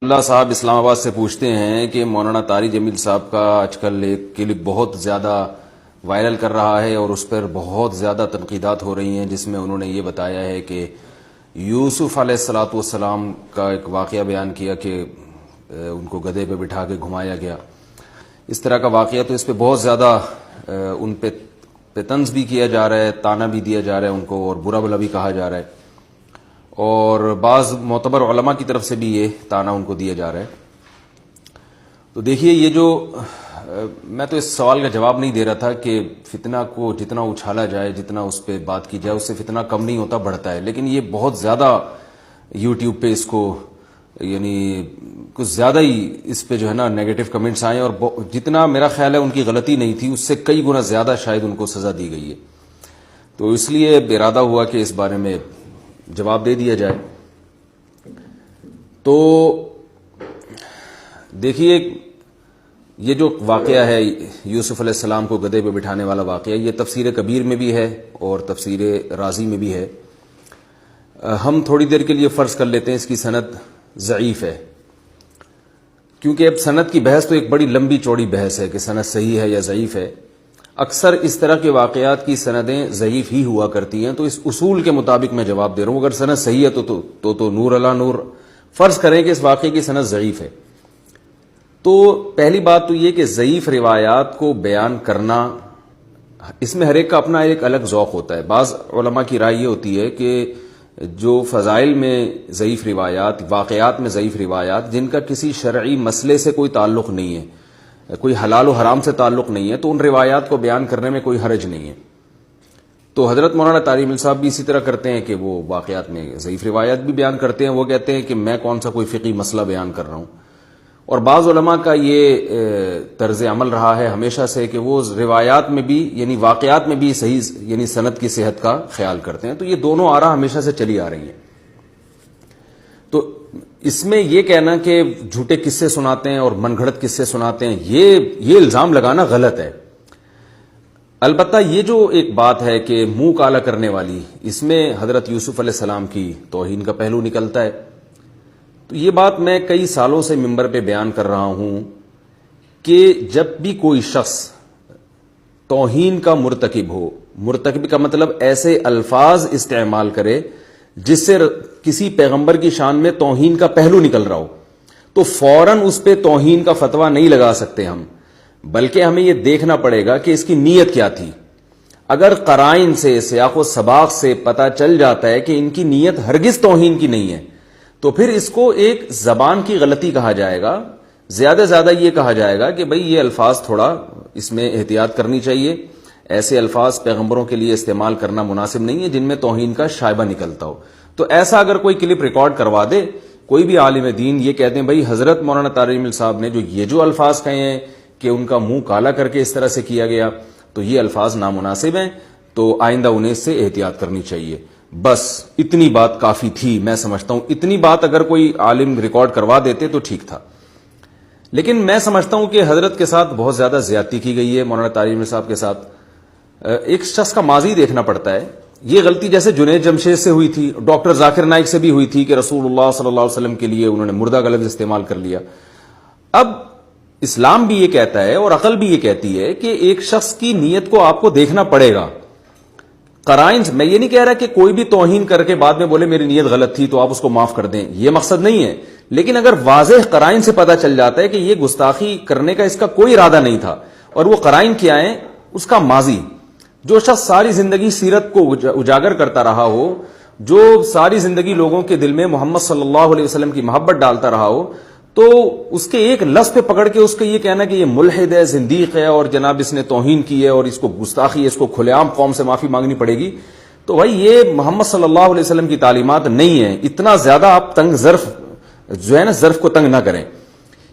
اللہ صاحب اسلام آباد سے پوچھتے ہیں کہ مولانا طارق جمیل صاحب کا آج کل ایک کلپ بہت زیادہ وائرل کر رہا ہے اور اس پر بہت زیادہ تنقیدات ہو رہی ہیں، جس میں انہوں نے یہ بتایا ہے کہ یوسف علیہ الصلوۃ والسلام کا ایک واقعہ بیان کیا کہ ان کو گدھے پہ بٹھا کے گھمایا گیا۔ اس طرح کا واقعہ تو اس پہ بہت زیادہ ان پہ طنز بھی کیا جا رہا ہے، تانا بھی دیا جا رہا ہے ان کو، اور برا بھلا بھی کہا جا رہا ہے، اور بعض معتبر علماء کی طرف سے بھی یہ تانا ان کو دیا جا رہا ہے۔ تو دیکھیے، یہ جو میں تو اس سوال کا جواب نہیں دے رہا تھا کہ فتنہ کو جتنا اچھالا جائے، جتنا اس پہ بات کی جائے، اس سے فتنہ کم نہیں ہوتا، بڑھتا ہے، لیکن یہ بہت زیادہ یوٹیوب پہ اس کو یعنی کچھ زیادہ ہی اس پہ جو ہے نا نیگیٹو کمنٹس آئے، اور جتنا میرا خیال ہے ان کی غلطی نہیں تھی، اس سے کئی گنا زیادہ شاید ان کو سزا دی گئی ہے۔ تو اس لیے ارادہ ہوا کہ اس بارے میں جواب دے دیا جائے۔ تو دیکھیے، یہ جو واقعہ ہے یوسف علیہ السلام کو گدھے پہ بٹھانے والا واقعہ، یہ تفسیر کبیر میں بھی ہے اور تفسیر رازی میں بھی ہے۔ ہم تھوڑی دیر کے لیے فرض کر لیتے ہیں اس کی سند ضعیف ہے، کیونکہ اب سند کی بحث تو ایک بڑی لمبی چوڑی بحث ہے کہ سند صحیح ہے یا ضعیف ہے۔ اکثر اس طرح کے واقعات کی سندیں ضعیف ہی ہوا کرتی ہیں، تو اس اصول کے مطابق میں جواب دے رہا ہوں۔ اگر سند صحیح ہے تو نور اللہ نور، فرض کریں کہ اس واقعے کی سند ضعیف ہے، تو پہلی بات تو یہ کہ ضعیف روایات کو بیان کرنا، اس میں ہر ایک کا اپنا ایک الگ ذوق ہوتا ہے۔ بعض علماء کی رائے یہ ہوتی ہے کہ جو فضائل میں ضعیف روایات، واقعات میں ضعیف روایات جن کا کسی شرعی مسئلے سے کوئی تعلق نہیں ہے، کوئی حلال و حرام سے تعلق نہیں ہے، تو ان روایات کو بیان کرنے میں کوئی حرج نہیں ہے۔ تو حضرت مولانا طارق جمیل صاحب بھی اسی طرح کرتے ہیں کہ وہ واقعات میں ضعیف روایات بھی بیان کرتے ہیں۔ وہ کہتے ہیں کہ میں کون سا کوئی فقہی مسئلہ بیان کر رہا ہوں، اور بعض علماء کا یہ طرز عمل رہا ہے ہمیشہ سے کہ وہ روایات میں بھی یعنی واقعات میں بھی صحیح یعنی سند کی صحت کا خیال کرتے ہیں۔ تو یہ دونوں آراء ہمیشہ سے چلی آ رہی ہیں۔ تو اس میں یہ کہنا کہ جھوٹے قصے سناتے ہیں اور من گھڑت قصے سناتے ہیں، یہ الزام لگانا غلط ہے۔ البتہ یہ جو ایک بات ہے کہ منہ کالا کرنے والی، اس میں حضرت یوسف علیہ السلام کی توہین کا پہلو نکلتا ہے۔ تو یہ بات میں کئی سالوں سے ممبر پہ بیان کر رہا ہوں کہ جب بھی کوئی شخص توہین کا مرتکب ہو، مرتکب کا مطلب ایسے الفاظ استعمال کرے جس سے کسی پیغمبر کی شان میں توہین کا پہلو نکل رہا ہو، تو فوراً اس پہ توہین کا فتویٰ نہیں لگا سکتے ہم، بلکہ ہمیں یہ دیکھنا پڑے گا کہ اس کی نیت کیا تھی۔ اگر قرائن سے، سیاق و سباق سے پتہ چل جاتا ہے کہ ان کی نیت ہرگز توہین کی نہیں ہے، تو پھر اس کو ایک زبان کی غلطی کہا جائے گا۔ زیادہ زیادہ یہ کہا جائے گا کہ بھئی یہ الفاظ تھوڑا اس میں احتیاط کرنی چاہیے، ایسے الفاظ پیغمبروں کے لیے استعمال کرنا مناسب نہیں ہے جن میں توہین کا شائبہ نکلتا ہو۔ تو ایسا اگر کوئی کلپ ریکارڈ کروا دے، کوئی بھی عالم دین یہ کہتے ہیں بھئی حضرت مولانا طارق جمیل صاحب نے جو الفاظ کہے ہیں کہ ان کا منہ کالا کر کے اس طرح سے کیا گیا، تو یہ الفاظ نامناسب ہیں، تو آئندہ انہیں اس سے احتیاط کرنی چاہیے۔ بس اتنی بات کافی تھی، میں سمجھتا ہوں اتنی بات اگر کوئی عالم ریکارڈ کروا دیتے تو ٹھیک تھا۔ لیکن میں سمجھتا ہوں کہ حضرت کے ساتھ بہت زیادہ زیادتی کی گئی ہے، مولانا طارق جمیل صاحب کے ساتھ۔ ایک شخص کا ماضی دیکھنا پڑتا ہے۔ یہ غلطی جیسے جنید جمشید سے ہوئی تھی، ڈاکٹر ذاکر نائک سے بھی ہوئی تھی کہ رسول اللہ صلی اللہ علیہ وسلم کے لیے انہوں نے مردہ کا لفظ استعمال کر لیا۔ اب اسلام بھی یہ کہتا ہے اور عقل بھی یہ کہتی ہے کہ ایک شخص کی نیت کو آپ کو دیکھنا پڑے گا۔ قرائن، میں یہ نہیں کہہ رہا کہ کوئی بھی توہین کر کے بعد میں بولے میری نیت غلط تھی تو آپ اس کو معاف کر دیں، یہ مقصد نہیں ہے، لیکن اگر واضح قرائن سے پتہ چل جاتا ہے کہ یہ گستاخی کرنے کا اس کا کوئی ارادہ نہیں تھا، اور وہ قرائن کیا ہے، اس کا ماضی، جو شخص ساری زندگی سیرت کو اجاگر کرتا رہا ہو، جو ساری زندگی لوگوں کے دل میں محمد صلی اللہ علیہ وسلم کی محبت ڈالتا رہا ہو، تو اس کے ایک لفظ پہ پکڑ کے اس کا یہ کہنا کہ یہ ملحد ہے، زندیق ہے، اور جناب اس نے توہین کی ہے اور اس کو گستاخی ہے، اس کو کھلے عام قوم سے معافی مانگنی پڑے گی، تو بھائی یہ محمد صلی اللہ علیہ وسلم کی تعلیمات نہیں ہیں۔ اتنا زیادہ آپ تنگ ظرف جو ہے نا، ظرف کو تنگ نہ کریں،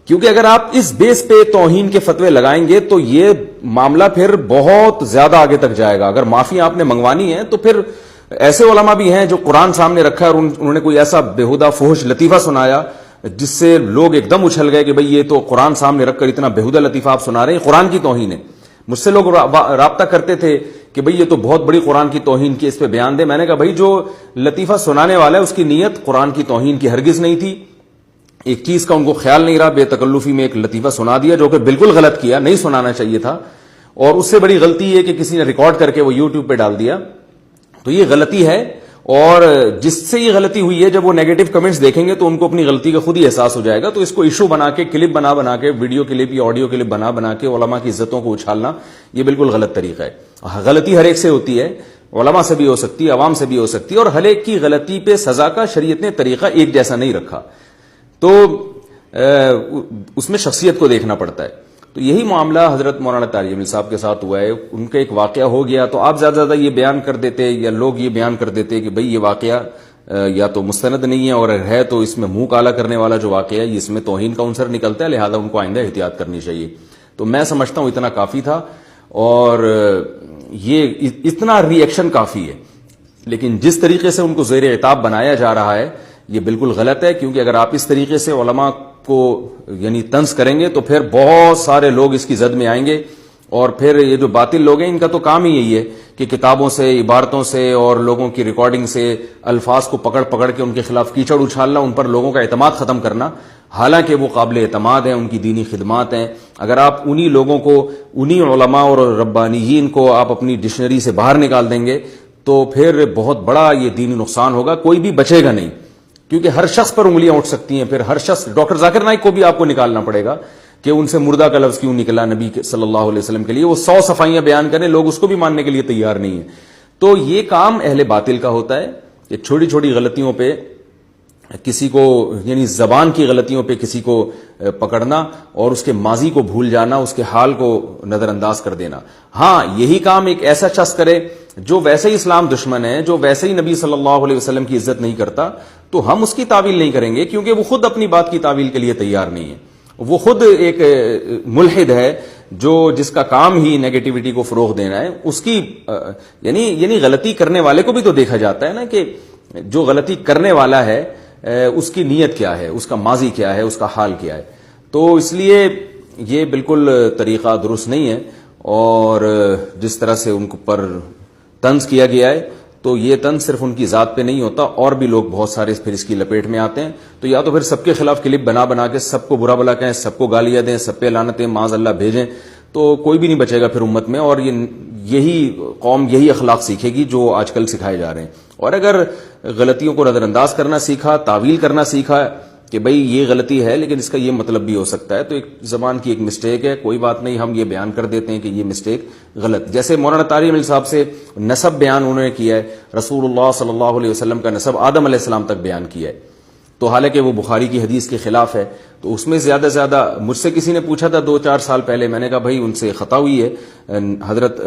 کیونکہ اگر آپ اس بیس پہ توہین کے فتوے لگائیں گے تو یہ معاملہ پھر بہت زیادہ آگے تک جائے گا۔ اگر معافی آپ نے منگوانی ہے تو پھر ایسے علماء بھی ہیں جو قرآن سامنے رکھا ہے اور انہوں نے کوئی ایسا بےہودہ فحش لطیفہ سنایا جس سے لوگ ایک دم اچھل گئے کہ بھئی یہ تو قرآن سامنے رکھ کر اتنا بےہودہ لطیفہ آپ سنا رہے ہیں، قرآن کی توہین ہے۔ مجھ سے لوگ رابطہ کرتے تھے کہ بھئی یہ تو بہت بڑی قرآن کی توہین کی، اس پہ بیان دے۔ میں نے کہا بھئی جو لطیفہ سنانے والا ہے اس کی نیت قرآن کی توہین کی ہرگز نہیں تھی، ایک چیز کا ان کو خیال نہیں رہا, بے تکلفی میں ایک لطیفہ سنا دیا جو کہ بالکل غلط کیا, نہیں سنانا چاہیے تھا, اور اس سے بڑی غلطی یہ کہ کسی نے ریکارڈ کر کے وہ یوٹیوب پہ ڈال دیا. تو یہ غلطی ہے, اور جس سے یہ غلطی ہوئی ہے جب وہ نیگیٹو کمنٹس دیکھیں گے تو ان کو اپنی غلطی کا خود ہی احساس ہو جائے گا. تو اس کو ایشو بنا کے, کلپ بنا کے, ویڈیو کلپ یا آڈیو کلپ بنا کے علماء کی عزتوں کو اچھالنا, یہ بالکل غلط طریقہ ہے. غلطی ہر ایک سے ہوتی ہے, علماء سے بھی ہو سکتی ہے, عوام سے بھی ہو سکتی ہے, اور ہر ایک کی غلطی پہ سزا کا شریعت نے طریقہ ایک جیسا نہیں رکھا. تو اس میں شخصیت کو دیکھنا پڑتا ہے. تو یہی معاملہ حضرت مولانا طارق جمیل صاحب کے ساتھ ہوا ہے. ان کا ایک واقعہ ہو گیا تو آپ زیادہ یہ بیان کر دیتے, یا لوگ یہ بیان کر دیتے کہ بھئی یہ واقعہ یا تو مستند نہیں ہے, اور ہے تو اس میں منہ کالا کرنے والا جو واقعہ ہے اس میں توہین کا عنصر نکلتا ہے, لہذا ان کو آئندہ احتیاط کرنی چاہیے. تو میں سمجھتا ہوں اتنا کافی تھا, اور یہ اتنا ری ایکشن کافی ہے. لیکن جس طریقے سے ان کو زیر عتاب بنایا جا رہا ہے یہ بالکل غلط ہے, کیونکہ اگر آپ اس طریقے سے علماء کو یعنی طنز کریں گے تو پھر بہت سارے لوگ اس کی زد میں آئیں گے, اور پھر یہ جو باطل لوگ ہیں ان کا تو کام ہی یہی ہے کہ کتابوں سے, عبارتوں سے اور لوگوں کی ریکارڈنگ سے الفاظ کو پکڑ کے ان کے خلاف کیچڑ اچھالنا, ان پر لوگوں کا اعتماد ختم کرنا. حالانکہ وہ قابل اعتماد ہیں, ان کی دینی خدمات ہیں. اگر آپ انہی لوگوں کو, انہی علماء اور ربانیین کو آپ اپنی ڈکشنری سے باہر نکال دیں گے تو پھر بہت بڑا یہ دینی نقصان ہوگا, کوئی بھی بچے گا نہیں, کیونکہ ہر شخص پر انگلیاں اٹھ سکتی ہیں. پھر ہر شخص, ڈاکٹر ذاکر نائک کو بھی آپ کو نکالنا پڑے گا کہ ان سے مردہ کا لفظ کیوں نکلا نبی صلی اللہ علیہ وسلم کے لیے. وہ 100 صفائیاں بیان کریں, لوگ اس کو بھی ماننے کے لیے تیار نہیں ہیں. تو یہ کام اہل باطل کا ہوتا ہے کہ چھوٹی چھوٹی غلطیوں پہ کسی کو, یعنی زبان کی غلطیوں پہ کسی کو پکڑنا اور اس کے ماضی کو بھول جانا, اس کے حال کو نظر انداز کر دینا. ہاں یہی کام ایک ایسا شخص کرے جو ویسے ہی اسلام دشمن ہے, جو ویسے ہی نبی صلی اللہ علیہ وسلم کی عزت نہیں کرتا, تو ہم اس کی تعویل نہیں کریں گے, کیونکہ وہ خود اپنی بات کی تعویل کے لیے تیار نہیں ہے. وہ خود ایک ملحد ہے جس کا کام ہی نیگیٹیوٹی کو فروغ دینا ہے. اس کی یعنی غلطی کرنے والے کو بھی تو دیکھا جاتا ہے نا کہ جو غلطی کرنے والا ہے اس کی نیت کیا ہے, اس کا ماضی کیا ہے, اس کا حال کیا ہے. تو اس لیے یہ بالکل طریقہ درست نہیں ہے. اور جس طرح سے ان پر طنز کیا گیا ہے تو یہ طنز صرف ان کی ذات پہ نہیں ہوتا, اور بھی لوگ بہت سارے پھر اس کی لپیٹ میں آتے ہیں. تو یا تو پھر سب کے خلاف کلپ بنا کے سب کو برا بلا کہیں, سب کو گالیاں دیں, سب پہ لعنتیں معاذ اللہ بھیجیں, تو کوئی بھی نہیں بچے گا پھر امت میں. اور یہی قوم یہی اخلاق سیکھے گی جو آج کل سکھائے جا رہے ہیں. اور اگر غلطیوں کو نظر انداز کرنا سیکھا, تعویل کرنا سیکھا کہ بھئی یہ غلطی ہے لیکن اس کا یہ مطلب بھی ہو سکتا ہے, تو ایک زبان کی ایک مسٹیک ہے, کوئی بات نہیں, ہم یہ بیان کر دیتے ہیں کہ یہ مسٹیک غلط. جیسے مولانا طارق جمیل صاحب سے نسب بیان انہوں نے کیا ہے, رسول اللہ صلی اللہ علیہ وسلم کا نسب آدم علیہ السلام تک بیان کیا ہے, تو حالانکہ وہ بخاری کی حدیث کے خلاف ہے. تو اس میں زیادہ مجھ سے کسی نے پوچھا تھا 2-4 سال پہلے, میں نے کہا بھائی ان سے خطا ہوئی ہے. حضرت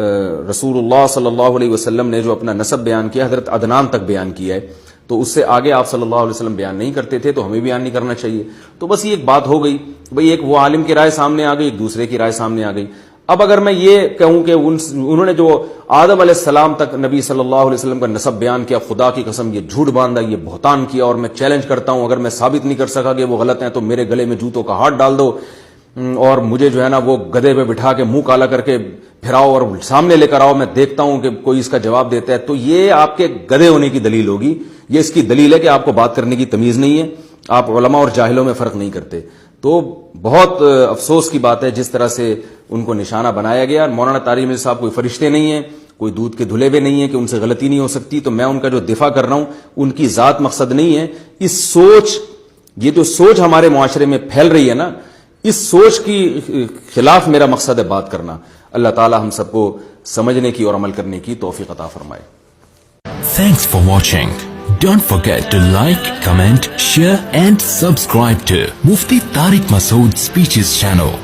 رسول اللہ صلی اللہ علیہ وسلم نے جو اپنا نسب بیان کیا حضرت عدنان تک بیان کیا ہے, تو اس سے آگے آپ صلی اللہ علیہ وسلم بیان نہیں کرتے تھے, تو ہمیں بیان نہیں کرنا چاہیے. تو بس یہ ایک بات ہو گئی بھئی, ایک وہ عالم کی رائے سامنے آ گئی, ایک دوسرے کی رائے سامنے آ گئی. اب اگر میں یہ کہوں کہ انہوں نے جو آدم علیہ السلام تک نبی صلی اللہ علیہ وسلم کا نسب بیان کیا, خدا کی قسم یہ جھوٹ باندھا, یہ بہتان کیا, اور میں چیلنج کرتا ہوں اگر میں ثابت نہیں کر سکا کہ وہ غلط ہیں تو میرے گلے میں جوتوں کا ہاتھ ڈال دو, اور مجھے جو ہے نا وہ گدھے پہ بٹھا کے منہ کالا کر کے پھراؤ اور سامنے لے کر آؤ, میں دیکھتا ہوں کہ کوئی اس کا جواب دیتا ہے. تو یہ آپ کے گدھے ہونے کی دلیل ہوگی. یہ اس کی دلیل ہے کہ آپ کو بات کرنے کی تمیز نہیں ہے, آپ علماء اور جاہلوں میں فرق نہیں کرتے. تو بہت افسوس کی بات ہے جس طرح سے ان کو نشانہ بنایا گیا. مولانا طارق جمیل صاحب کوئی فرشتے نہیں ہیں, کوئی دودھ کے دھلے ہوئے نہیں ہیں کہ ان سے غلطی نہیں ہو سکتی. تو میں ان کا جو دفاع کر رہا ہوں ان کی ذات مقصد نہیں ہے. اس سوچ, یہ جو سوچ ہمارے معاشرے میں پھیل رہی ہے نا, اس سوچ کی خلاف میرا مقصد ہے بات کرنا. اللہ تعالی ہم سب کو سمجھنے کی اور عمل کرنے کی توفیق عطا فرمائے. Thanks for watching. Don't forget to like, comment, share and subscribe to Mufti Tariq Masood Speeches channel.